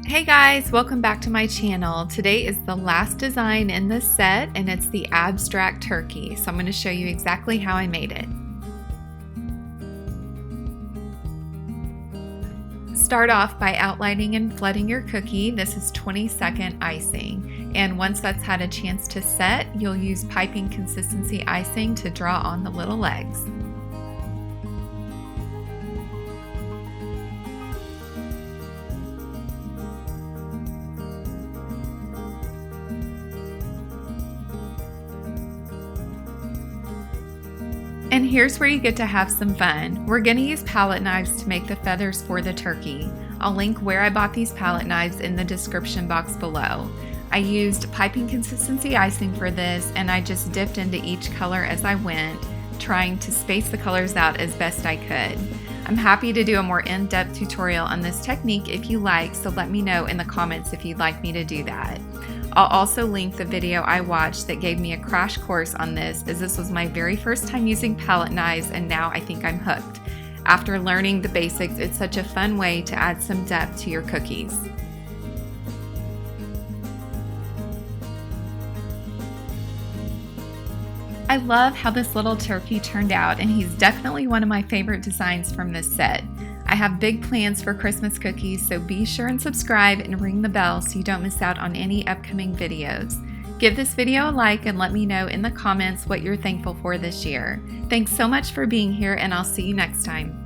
Hey guys, welcome back to my channel. Today is the last design in this set and it's the abstract turkey. So I'm going to show you exactly how I made it. Start off by outlining and flooding your cookie. This is 20-second icing. And once that's had a chance to set, you'll use piping consistency icing to draw on the little legs. And here's where you get to have some fun. We're going to use palette knives to make the feathers for the turkey. I'll link where I bought these palette knives in the description box below. I used piping consistency icing for this, and I just dipped into each color as I went, trying to space the colors out as best I could. I'm happy to do a more in-depth tutorial on this technique if you like, so let me know in the comments if you'd like me to do that. I'll also link the video I watched that gave me a crash course on this, as this was my very first time using palette knives and now I think I'm hooked. After learning the basics, it's such a fun way to add some depth to your cookies. I love how this little turkey turned out, and he's definitely one of my favorite designs from this set. I have big plans for Christmas cookies, so be sure and subscribe and ring the bell so you don't miss out on any upcoming videos. Give this video a like and let me know in the comments what you're thankful for this year. Thanks so much for being here, and I'll see you next time.